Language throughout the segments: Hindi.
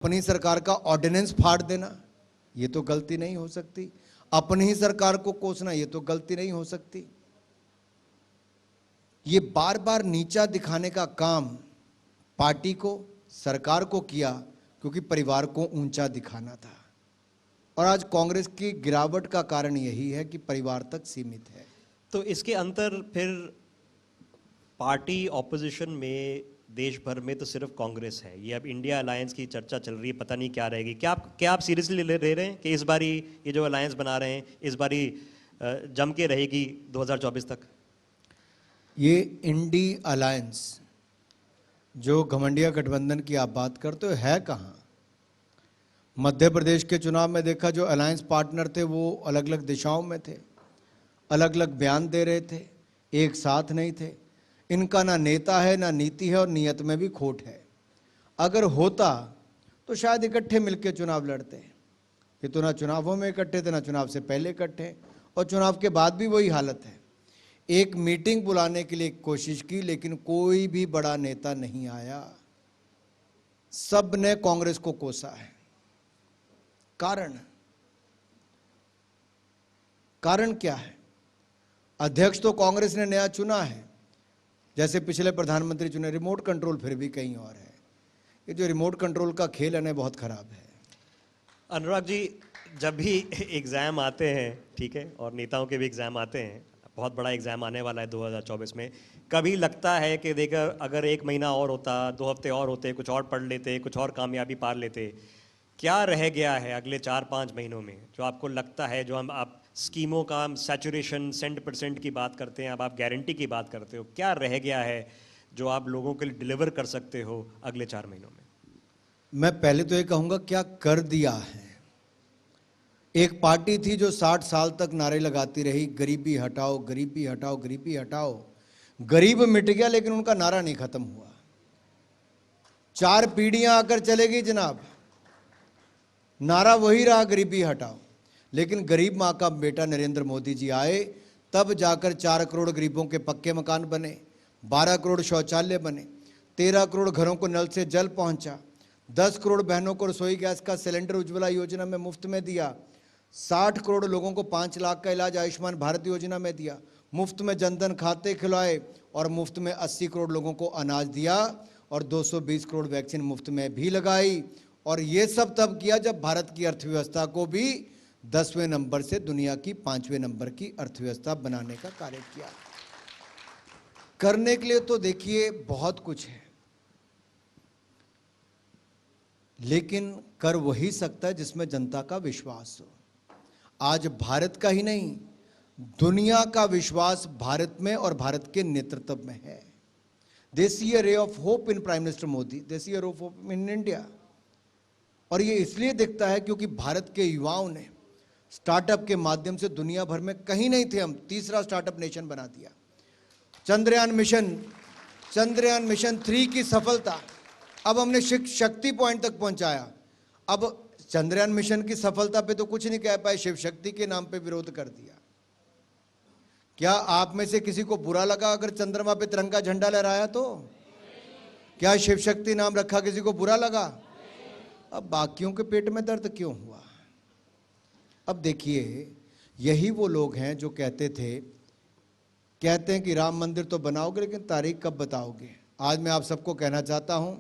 अपनी सरकार का ऑर्डिनेंस फाड़ देना ये तो गलती नहीं हो सकती, अपनी ही सरकार को कोसना ये तो गलती नहीं हो सकती। ये बार बार नीचा दिखाने का काम पार्टी को, सरकार को किया क्योंकि परिवार को ऊंचा दिखाना था। और आज कांग्रेस की गिरावट का कारण यही है कि परिवार तक सीमित है। तो इसके अंतर फिर पार्टी ऑपोजिशन में देश भर में तो सिर्फ कांग्रेस है। ये अब इंडिया अलायंस की चर्चा चल रही है, पता नहीं क्या रहेगी। क्या आप सीरियसली ले रहे हैं कि इस बारी ये जो अलायंस बना रहे हैं इस बारी जम के रहेगी 2024 तक? ये इंडी अलायंस जो घमंडिया गठबंधन की आप बात करते हो है कहाँ? मध्य प्रदेश के चुनाव में देखा, जो अलायंस पार्टनर थे वो अलग अलग दिशाओं में थे, अलग अलग बयान दे रहे थे, एक साथ नहीं थे। इनका ना नेता है ना नीति है और नीयत में भी खोट है। अगर होता तो शायद इकट्ठे मिलकर चुनाव लड़ते। ये तो ना चुनावों में इकट्ठे थे ना चुनाव से पहले इकट्ठे, और चुनाव के बाद भी वही हालत है। एक मीटिंग बुलाने के लिए कोशिश की लेकिन कोई भी बड़ा नेता नहीं आया, सब ने कांग्रेस को कोसा है। कारण क्या है? अध्यक्ष तो कांग्रेस ने नया चुना है, जैसे पिछले प्रधानमंत्री चुने। रिमोट कंट्रोल फिर भी कहीं और है। ये जो रिमोट कंट्रोल का खेल है ना, बहुत खराब है। अनुराग जी, जब भी एग्ज़ाम आते हैं, ठीक है, और नेताओं के भी एग्ज़ाम आते हैं, बहुत बड़ा एग्ज़ाम आने वाला है 2024 में, कभी लगता है कि देखा अगर 1 महीना और होता, 2 हफ्ते और होते, कुछ और पढ़ लेते, कुछ और कामयाबी पार लेते। क्या रह गया है अगले 4-5 महीनों में जो आपको लगता है, जो आप स्कीमों का सैचुरेशन 100% की बात करते हैं, अब आप गारंटी की बात करते हो, क्या रह गया है जो आप लोगों के लिए डिलीवर कर सकते हो अगले 4 महीनों में? मैं पहले तो ये कहूंगा क्या कर दिया है। एक पार्टी थी जो 60 साल तक नारे लगाती रही, गरीबी हटाओ, गरीबी हटाओ, गरीबी हटाओ। गरीब मिट गया लेकिन उनका नारा नहीं खत्म हुआ। 4 पीढ़ियां आकर चलेगी जनाब, नारा वही रहा, गरीबी हटाओ। लेकिन गरीब माँ का बेटा नरेंद्र मोदी जी आए, तब जाकर 4 करोड़ गरीबों के पक्के मकान बने, 12 करोड़ शौचालय बने, 13 करोड़ घरों को नल से जल पहुंचा, 10 करोड़ बहनों को रसोई गैस का सिलेंडर उज्ज्वला योजना में मुफ्त में दिया, 60 करोड़ लोगों को 5 लाख का इलाज आयुष्मान भारत योजना में दिया, मुफ्त में जनधन खाते खिलवाए और मुफ्त में 80 करोड़ लोगों को अनाज दिया और 220 करोड़ वैक्सीन मुफ्त में भी लगाई। और ये सब तब किया जब भारत की अर्थव्यवस्था को भी 10वें नंबर से दुनिया की 5वें नंबर की अर्थव्यवस्था बनाने का कार्य किया। करने के लिए तो देखिए बहुत कुछ है, लेकिन कर वही सकता है जिसमें जनता का विश्वास हो। आज भारत का ही नहीं, दुनिया का विश्वास भारत में और भारत के नेतृत्व में है। दे see a ray of hope in prime minister Modi, they see a ray of hope in India. और ये इसलिए दिखता है क्योंकि भारत के युवाओं ने स्टार्टअप के माध्यम से दुनिया भर में कहीं नहीं थे, हम तीसरा स्टार्टअप नेशन बना दिया। चंद्रयान मिशन 3 की सफलता, अब हमने शक्ति पॉइंट तक पहुंचाया। अब चंद्रयान मिशन की सफलता पे तो कुछ नहीं कह पाए, शिव शक्ति के नाम पे विरोध कर दिया। क्या आप में से किसी को बुरा लगा अगर चंद्रमा पे तिरंगा झंडा लहराया तो? क्या शिव शक्ति नाम रखा किसी को बुरा लगा? अब बाकियों के पेट में दर्द क्यों हुआ? अब देखिए, यही वो लोग हैं जो कहते हैं कि राम मंदिर तो बनाओगे लेकिन तारीख कब बताओगे। आज मैं आप सबको कहना चाहता हूं,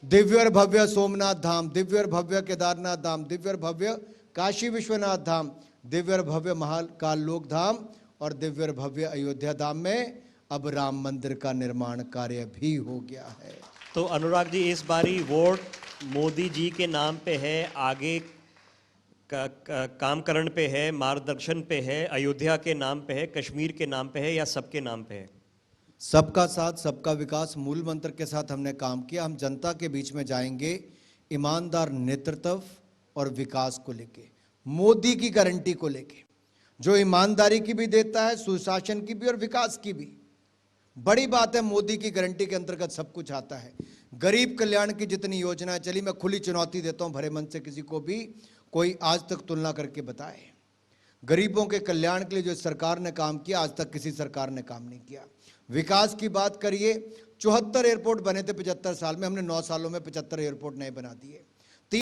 दिव्य और भव्य सोमनाथ धाम, दिव्य और भव्य केदारनाथ धाम, दिव्य और भव्य काशी विश्वनाथ धाम, दिव्य और भव्य महाकाल लोक धाम और दिव्य और भव्य अयोध्या धाम में अब राम मंदिर का निर्माण कार्य भी हो गया है। तो अनुराग जी, इस बारी वोट मोदी जी के नाम पे है, आगे कामकरण पे है, मार्गदर्शन पे है, अयोध्या के नाम पे है, कश्मीर के नाम पे है, या सबके नाम पे है? सबका साथ सबका विकास मूल मंत्र के साथ हमने काम किया। हम जनता के बीच में जाएंगे ईमानदार नेतृत्व और विकास को लेके, मोदी की गारंटी को लेके, जो ईमानदारी की भी देता है, सुशासन की भी और विकास की भी। बड़ी बात है, मोदी की गारंटी के अंतर्गत सब कुछ आता है। गरीब कल्याण की जितनी योजनाएं चली, मैं खुली चुनौती देता हूं भरे मन से, किसी को भी कोई आज तक तुलना करके बताए। गरीबों के कल्याण के लिए जो सरकार ने काम किया, आज तक किसी सरकार ने काम नहीं किया। विकास की बात करिए, 74 एयरपोर्ट बने थे 75 साल में, हमने 9 सालों में 75 एयरपोर्ट नए बना दिए।